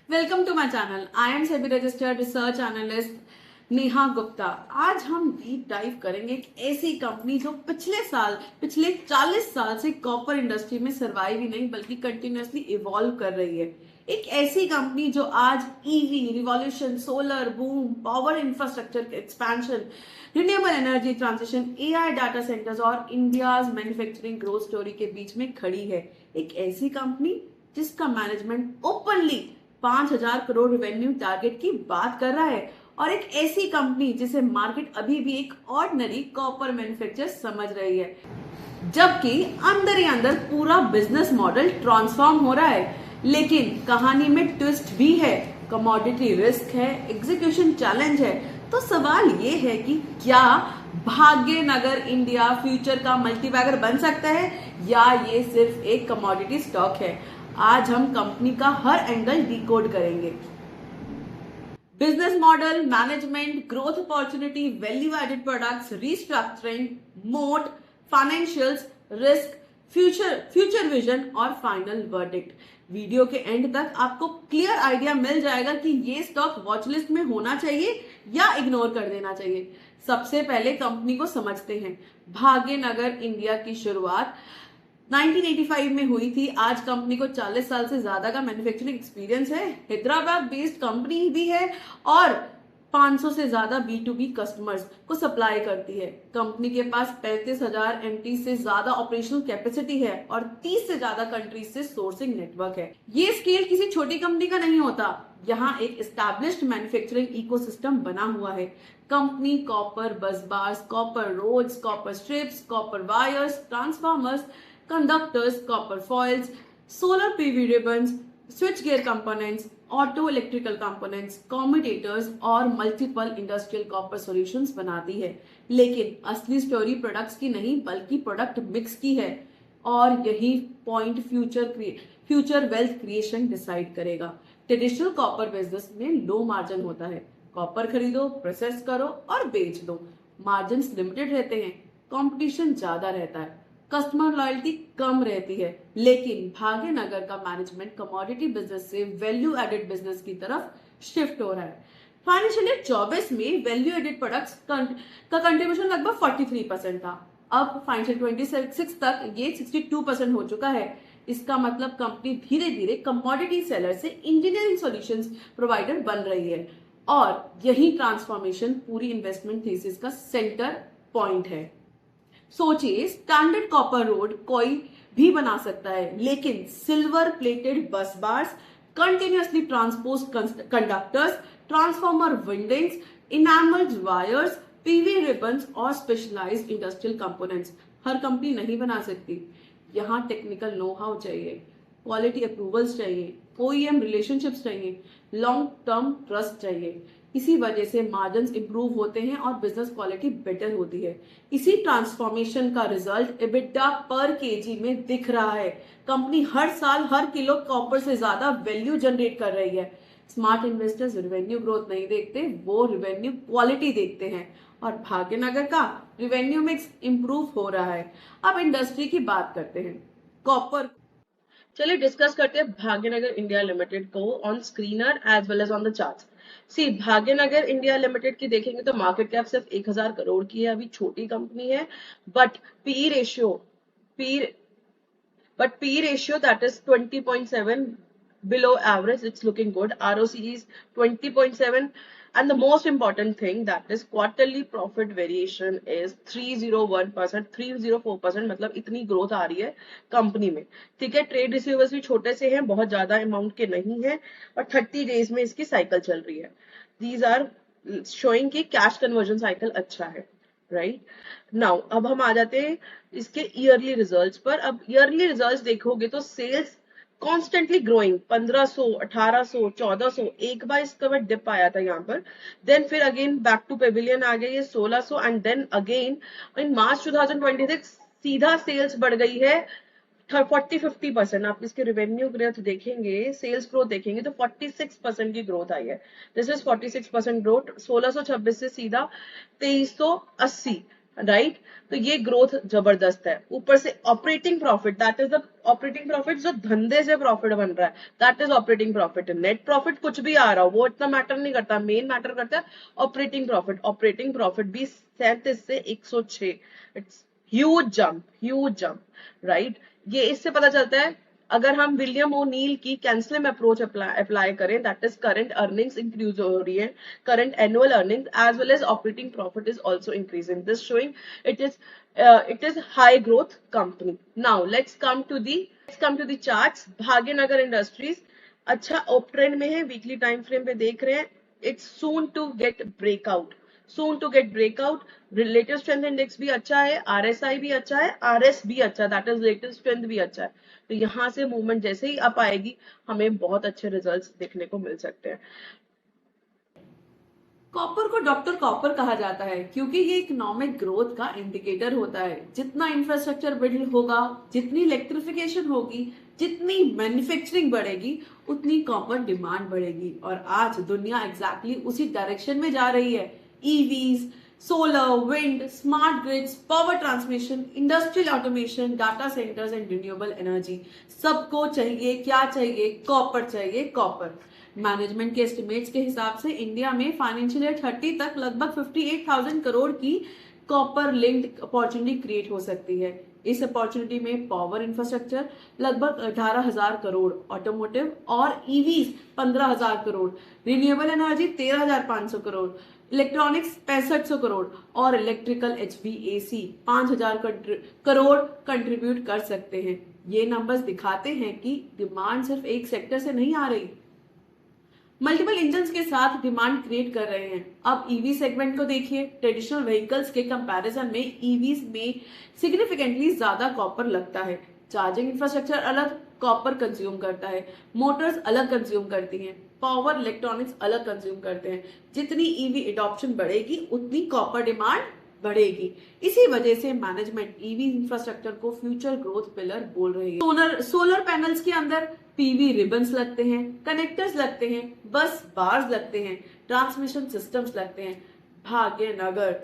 Welcome to my channel. I am SEBI registered research analyst Neha Gupta. आज हम deep dive करेंगे एक ऐसी कंपनी जो पिछले 40 साल से कॉपर इंडस्ट्री में सर्वाइव ही नहीं बल्कि कंटिन्यूअसली इवॉल्व कर रही है। एक ऐसी कंपनी जो आज EV revolution, solar boom, power infrastructure expansion, renewable energy transition, AI data centres और इंडियाज मैन्युफैक्चरिंग ग्रोथ स्टोरी के बीच में खड़ी है। एक ऐसी कंपनी जिसका management openly 5,000 crore revenue target की बात कर रहा है, और एक ऐसी कंपनी जिसे मार्केट अभी भी एक ऑर्डिनरी कॉपर मैन्युफैक्चर समझ रही है, जबकि अंदर ही अंदर पूरा बिजनेस मॉडल ट्रांसफॉर्म हो रहा है। लेकिन कहानी में ट्विस्ट भी है, कमोडिटी रिस्क है, एग्जीक्यूशन चैलेंज है। तो सवाल ये है कि क्या भाग्यनगर इंडिया फ्यूचर का मल्टीबैगर बन सकता है या ये सिर्फ एक कमोडिटी स्टॉक है। आज हम कंपनी का हर एंगल डिकोड करेंगे। Business model, management, growth opportunity, value added products, restructuring, moat, financials, risk, future vision और फाइनल वर्डिक्ट। वीडियो के एंड तक आपको क्लियर आइडिया मिल जाएगा कि ये स्टॉक वॉच लिस्ट में होना चाहिए या इग्नोर कर देना चाहिए। सबसे पहले कंपनी को समझते हैं। भाग्यनगर इंडिया की शुरुआत 1985 में हुई थी। आज कंपनी को 40 साल से ज्यादा का मैन्युफैक्चरिंग एक्सपीरियंस है। हैदराबाद बेस्ड कंपनी भी है और 500 से ज्यादा B2B कस्टमर्स को सप्लाई करती है। कंपनी के पास 35,000 एमटी से ज्यादा ऑपरेशनल कैपेसिटी है और 30 से ज्यादा कंट्रीज से सोर्सिंग नेटवर्क है। ये स्केल किसी छोटी कंपनी का नहीं होता। यहाँ एक एस्टैब्लिश्ड मैन्युफैक्चरिंग इकोसिस्टम बना हुआ है। Company copper bus bars, copper rods, copper strips, copper wires, transformers, conductors, copper foils, solar PV ribbons, switchgear components, auto electrical components, commutators और multiple industrial copper solutions बनाती है। लेकिन असली स्टोरी प्रोडक्ट्स की नहीं बल्कि प्रोडक्ट मिक्स की है, और यही point future wealth creation decide करेगा। ट्रेडिशनल कॉपर बिजनेस में लो मार्जिन होता है। कॉपर खरीदो, प्रोसेस करो और बेच दो। मार्जिन लिमिटेड रहते हैं, कंपटीशन ज्यादा रहता है, कस्टमर लॉयल्टी कम रहती है। लेकिन भाग्यनगर का मैनेजमेंट कमोडिटी बिजनेस से वैल्यू एडेड बिजनेस की तरफ शिफ्ट हो रहा है। फाइनेंशियल ईयर 24 में वैल्यू एडेड प्रोडक्ट्स का कंट्रीब्यूशन लगभग 43% था। अब फाइनेंशियल 26 तक ये 62% हो चुका है। इसका मतलब कंपनी धीरे धीरे कमोडिटी सेलर से इंजीनियरिंग सॉल्यूशंस प्रोवाइडर बन रही है, और यही ट्रांसफॉर्मेशन पूरी इन्वेस्टमेंट थीसिस का सेंटर पॉइंट है। सोचिए, स्टैंडर्ड कॉपर रोड कोई भी बना सकता है, लेकिन silver plated bus bars, continuously transpose conductors, transformer windings, enamelled wires, PV ribbons और स्पेशलाइज्ड इंडस्ट्रियल कंपोनेंट्स हर कंपनी नहीं बना सकती। यहाँ टेक्निकल नो हाउ चाहिए, क्वालिटी अप्रूवल्स चाहिए, OEM रिलेशनशिप्स चाहिए, लॉन्ग टर्म ट्रस्ट चाहिए। इसी वजह से मार्जिन्स इंप्रूव होते हैं और बिजनेस क्वालिटी बेटर होती है। इसी ट्रांसफॉर्मेशन का रिजल्ट EBITDA पर केजी में दिख रहा है। कंपनी हर साल हर किलो कॉपर से ज्यादा वैल्यू जनरेट कर रही है। स्मार्ट इन्वेस्टर्स रेवेन्यू ग्रोथ नहीं देखते, वो रेवेन्यू क्वालिटी देखते हैं, और भाग्यनगर का रेवेन्यू मिक्स इंप्रूव हो रहा है। अब इंडस्ट्री की बात करते हैं। कॉपर, चलिए डिस्कस करते हैं भाग्यनगर इंडिया लिमिटेड को on screener as well as on the charts. See, Bhagyanagar India limited की देखेंगे तो मार्केट कैप सिर्फ 1,000 करोड़ की है। अभी छोटी कंपनी है, but P ratio P P ratio, that is 20.7, below average. It's looking good. ROCE is 20.7, and the most important thing, that is quarterly profit variation is 301%, 304%। मतलब इतनी ग्रोथ आ रही है कंपनी में। ठीक है, ट्रेड रिसीवेबल्स भी छोटे से हैं, बहुत ज्यादा अमाउंट के नहीं है, और 30 डेज में इसकी साइकिल चल रही है। दीज आर शोइंग कि कैश कन्वर्जन साइकिल अच्छा है। राइट नाउ अब हम आ जाते हैं इसके ईयरली रिजल्ट्स पर। अब ईयरली रिजल्ट्स देखोगे तो सेल्स कॉन्स्टेंटली ग्रोइंग, 1500, 1800, 1400, एक बार इसका मैं डिप आया था यहाँ पर, देन फिर अगेन बैक टू पेविलियन आ गई है 1600, एंड देन अगेन इन मार्च 2026 सीधा सेल्स बढ़ गई है 40-50%। आप इसके रेवेन्यू ग्रोथ देखेंगे, सेल्स ग्रोथ देखेंगे तो 46% की ग्रोथ आई है। This is 46% growth. 1626 से सीधा 2380, राइट। तो ये ग्रोथ जबरदस्त है। ऊपर से operating profit, that is the operating profit जो धंधे से प्रॉफिट बन रहा है, that is operating profit. Net profit कुछ भी आ रहा हो वो इतना मैटर नहीं करता, मेन मैटर करता है ऑपरेटिंग प्रॉफिट। ऑपरेटिंग प्रॉफिट भी 37 से 106, it's huge jump, huge jump, right. ये इससे पता चलता है अगर हम विलियम ओनील की कैंसलम अप्रोच अप्लाई करें, that is current earnings increase हो रही है, current annual earnings as well as operating profit is also increasing, this showing it is high growth company. Now let's come to the charts. Bhagyanagar industries अच्छा up trend में है, weekly time frame पे देख रहे हैं, it's soon to get breakout, soon to get breakout. Relative strength index भी अच्छा है, आरएसआई भी अच्छा है, आरएस भी अच्छा, दैट इज रिलेटिव स्ट्रेंथ भी अच्छा है। तो यहाँ से मूवमेंट जैसे ही अप आएगी हमें बहुत अच्छे रिजल्ट्स देखने को मिल सकते हैं। कॉपर को डॉक्टर कॉपर कहा जाता है क्योंकि ये इकोनॉमिक ग्रोथ का इंडिकेटर होता है। जितना इंफ्रास्ट्रक्चर बिल्ड होगा, जितनी इलेक्ट्रिफिकेशन होगी, जितनी मैन्युफैक्चरिंग बढ़ेगी, उतनी कॉपर डिमांड बढ़ेगी। और आज दुनिया एग्जैक्टली उसी डायरेक्शन में जा रही है। EVs, solar, wind, smart grids, power transmission, industrial automation, data centres and renewable energy, सबको चाहिए क्या चाहिए? कॉपर चाहिए, कॉपर। मैनेजमेंट के एस्टिमेट्स के हिसाब से इंडिया में फाइनेंशियल ईयर 30 तक लगभग 58,000 करोड़ की कॉपर लिंक्ड अपॉर्चुनिटी क्रिएट हो सकती है। इस अपॉर्चुनिटी में पावर इंफ्रास्ट्रक्चर लगभग 18,000 करोड़, ऑटोमोटिव और EVs 15,000 crore, renewable energy 13,500 crore, electronics 6500 crore और इलेक्ट्रिकल HVAC 5,000 करोड़ कंट्रीब्यूट कर सकते हैं। ये नंबर्स दिखाते हैं कि डिमांड सिर्फ एक सेक्टर से नहीं आ रही, मल्टीपल इंजन्स के साथ डिमांड क्रिएट कर रहे हैं। अब ईवी सेगमेंट को देखिए, ट्रेडिशनल व्हीकल्स के कंपैरिजन में ईवीज में सिग्निफिकेंटली ज्यादा कॉपर लगता है। चार्जिंग इंफ्रास्ट्रक्चर अलग कॉपर कंज्यूम करता है, मोटर्स अलग कंज्यूम करती हैं, पावर इलेक्ट्रॉनिक्स अलग कंज्यूम करते हैं। जितनी ईवी एडॉप्शन बढ़ेगी उतनी कॉपर डिमांड बढ़ेगी। इसी वजह से मैनेजमेंट ईवी इंफ्रास्ट्रक्चर को फ्यूचर ग्रोथ पिलर बोल रही है। सोलर पैनल्स के अंदर पीवी रिबन्स लगते हैं, कनेक्टर्स लगते हैं, बस बार्स लगते हैं, ट्रांसमिशन सिस्टम्स लगते हैं। भाग्यनगर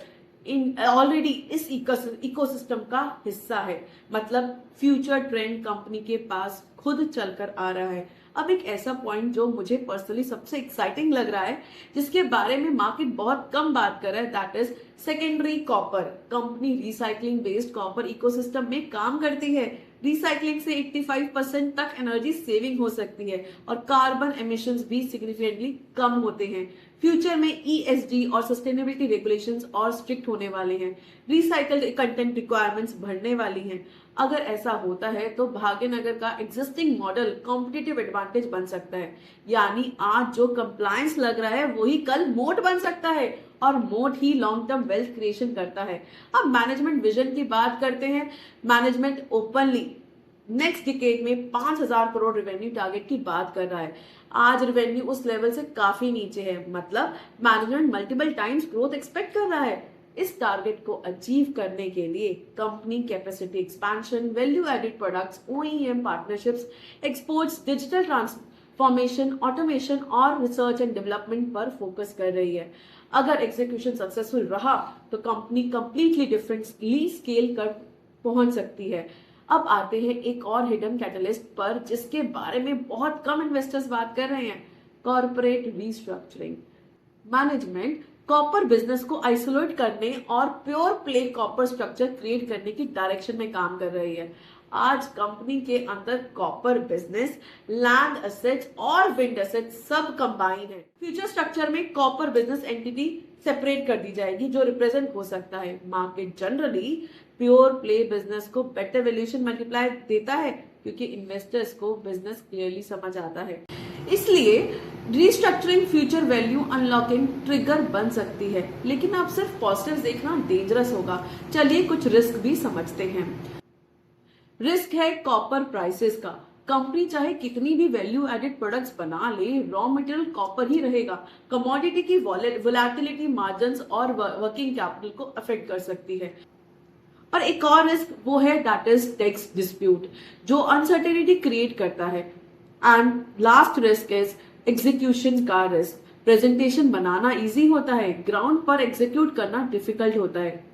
ऑलरेडी इस इकोसिस्टम का हिस्सा है, मतलब फ्यूचर ट्रेंड कंपनी के पास खुद चलकर आ रहा है। अब एक ऐसा पॉइंट जो मुझे पर्सनली सबसे एक्साइटिंग लग रहा है, जिसके बारे में मार्केट बहुत कम बात कर रहा है, that is secondary copper. Company recycling based copper ecosystem में काम करती है। रिसाइकलिंग से 85% तक एनर्जी सेविंग हो सकती है और कार्बन एमिशंस भी सिग्निफिकेंटली कम होते हैं। फ्यूचर में ESG और सस्टेनेबिलिटी रेगुलेशंस और स्ट्रिक्ट होने वाले हैं। रिसाइकल्ड कंटेंट रिक्वायरमेंट्स बढ़ने वाली हैं। अगर ऐसा होता है तो भाग्यनगर का एग्जिस्टिंग मॉडल कॉम्पिटिटिव एडवांटेज बन सकता है। यानी आज जो कंप्लायंस लग रहा है वही कल मोट बन सकता है और मोट ही लॉन्ग टर्म वेल्थ क्रिएशन करता है। अब मैनेजमेंट विजन की बात करते हैं। मैनेजमेंट ओपनली नेक्स्ट डिकेड में 5,000 करोड़ रेवेन्यू टारगेट की बात कर रहा है। आज रेवेन्यू उस लेवल से काफी नीचे है, मतलब management multiple times growth expect कर रहा है। इस टारगेट को अचीव करने के लिए company capacity expansion, value added products, OEM partnerships, exports, digital transformation, automation और रिसर्च एंड डेवलपमेंट पर फोकस कर रही है। अगर एग्जीक्यूशन सक्सेसफुल रहा तो कंपनी कंप्लीटली डिफरेंटली स्केल कर पहुंच सकती है। अब आते हैं एक और हिडन कैटलिस्ट पर जिसके बारे में बहुत कम इन्वेस्टर्स बात कर रहे हैं, corporate restructuring. Management copper business को आइसोलेट करने और pure play copper structure create करने की डायरेक्शन में काम कर रही है। आज कंपनी के अंदर कॉपर बिजनेस, लैंड एसेट्स और विंड एसेट्स सब कंबाइन है। फ्यूचर स्ट्रक्चर में कॉपर बिजनेस एंटिटी सेपरेट कर दी जाएगी जो रिप्रेजेंट हो सकता है। Market generally pure play business को बेटर वैल्यूएशन मल्टीप्लाई देता है क्योंकि इन्वेस्टर्स को बिजनेस क्लियरली समझ आता है। इसलिए restructuring future value unlocking trigger बन सकती है, लेकिन आप सिर्फ पॉजिटिव देखना डेंजरस होगा। चलिए कुछ रिस्क भी समझते हैं। रिस्क है कॉपर प्राइसेस का। कंपनी चाहे कितनी भी वैल्यू एडेड प्रोडक्ट्स बना ले, रॉ मटेरियल कॉपर ही रहेगा। कमोडिटी की वोलेटिलिटी मार्जिन्स और वर्किंग कैपिटल को अफेक्ट कर सकती है। और एक और रिस्क वो है दैट इज टैक्स डिस्प्यूट, जो अनसर्टेनिटी क्रिएट करता है। And last risk is execution का रिस्क। प्रेजेंटेशन बनाना इजी होता है, ग्राउंड पर एग्जीक्यूट करना डिफिकल्ट होता है।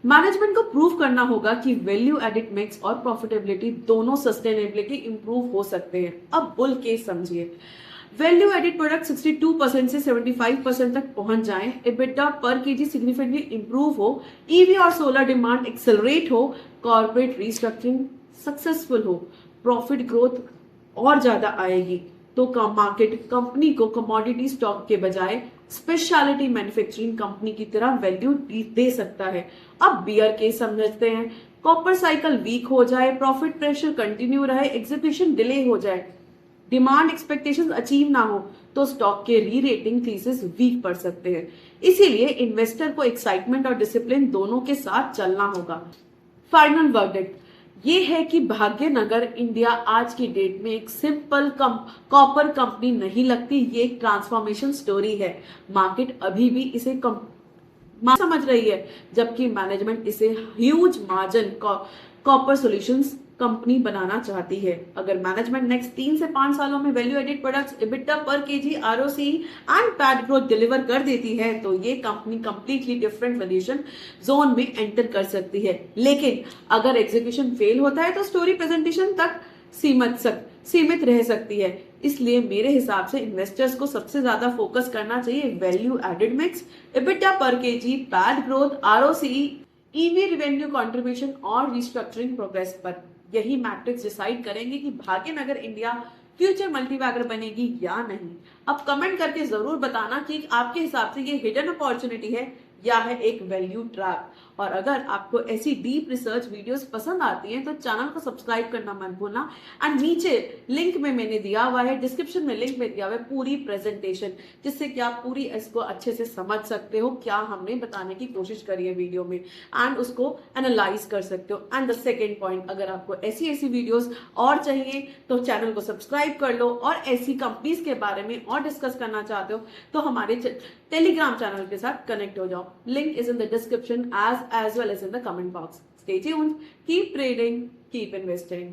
मैनेजमेंट को प्रूव करना होगा कि वैल्यू एडिड मिक्स और प्रॉफिटेबिलिटी दोनों सस्टेनेबिलिटी इंप्रूव हो सकते हैं। अब बुल केस समझिए। वैल्यू एडिड प्रोडक्ट 62% से 75% तक पहुंच जाएं, EBITDA पर केजी सिग्निफिकेंटली इंप्रूव हो, ईवी और सोलर डिमांड एक्सेलरेट हो, कॉर्पोरेट रीस्ट्रक्चरिंग सक्सेसफुल हो, प्रॉफिट ग्रोथ और ज्यादा आएगी, तो मार्केट कंपनी को कमोडिटी स्टॉक के बजाय स्पेशलिटी मैन्युफैक्चरिंग कंपनी की तरह वैल्यू दे सकता है। अब बियर केस समझते हैं। कॉपर साइकिल वीक हो जाए, प्रॉफिट प्रेशर कंटिन्यू रहे, एग्जीक्यूशन डिले हो जाए, डिमांड एक्सपेक्टेशंस अचीव ना हो, तो स्टॉक के री रेटिंग थीसिस वीक पड़ सकते हैं। इसीलिए इन्वेस्टर को एक्साइटमेंट और डिसिप्लिन दोनों के साथ चलना होगा। फाइनल वर्डिक्ट ये है कि भाग्यनगर इंडिया आज की डेट में एक सिंपल कॉपर कंपनी नहीं लगती, ये एक ट्रांसफॉर्मेशन स्टोरी है। मार्केट अभी भी इसे समझ रही है, जबकि मैनेजमेंट इसे huge margin copper solutions company बनाना चाहती है। अगर मैनेजमेंट नेक्स्ट 3 से 5 सालों में वैल्यू एडेड प्रोडक्ट्स, EBITDA पर KG, ROCE and PAT growth deliver कर देती है, तो ये company completely different valuation zone में एंटर कर सकती है। लेकिन अगर एग्जीक्यूशन फेल होता है तो स्टोरी प्रेजेंटेशन तक सीमित रह सकती है। इसलिए मेरे हिसाब से इन्वेस्टर्स को सबसे ज्यादा फोकस करना चाहिए वैल्यू एडेड मिक्स, EBITDA पर KG, PAT growth, ROCE, EV revenue contribution और रिस्ट्रक्चरिंग प्रोग्रेस पर। यही मैट्रिक्स डिसाइड करेंगे कि भाग्यनगर इंडिया फ्यूचर मल्टीबैगर बनेगी या नहीं। अब कमेंट करके जरूर बताना कि आपके हिसाब से ये हिडन अपॉर्चुनिटी है या है एक वैल्यू ट्रैप। और अगर आपको ऐसी डीप रिसर्च वीडियोस पसंद आती हैं तो चैनल को सब्सक्राइब करना मत भूलना। एंड नीचे लिंक में मैंने दिया हुआ है, डिस्क्रिप्शन में लिंक में दिया हुआ है पूरी प्रेजेंटेशन, जिससे कि आप पूरी इसको अच्छे से समझ सकते हो क्या हमने बताने की कोशिश करी है वीडियो में, एंड उसको एनालाइज कर सकते हो। एंड द सेकेंड पॉइंट, अगर आपको ऐसी वीडियोस और चाहिए तो चैनल को सब्सक्राइब कर लो, और ऐसी कंपनीज के बारे में और डिस्कस करना चाहते हो तो हमारे टेलीग्राम चैनल के साथ कनेक्ट हो जाओ। Link is in the description as well as in the comment box. Stay tuned, keep trading, keep investing.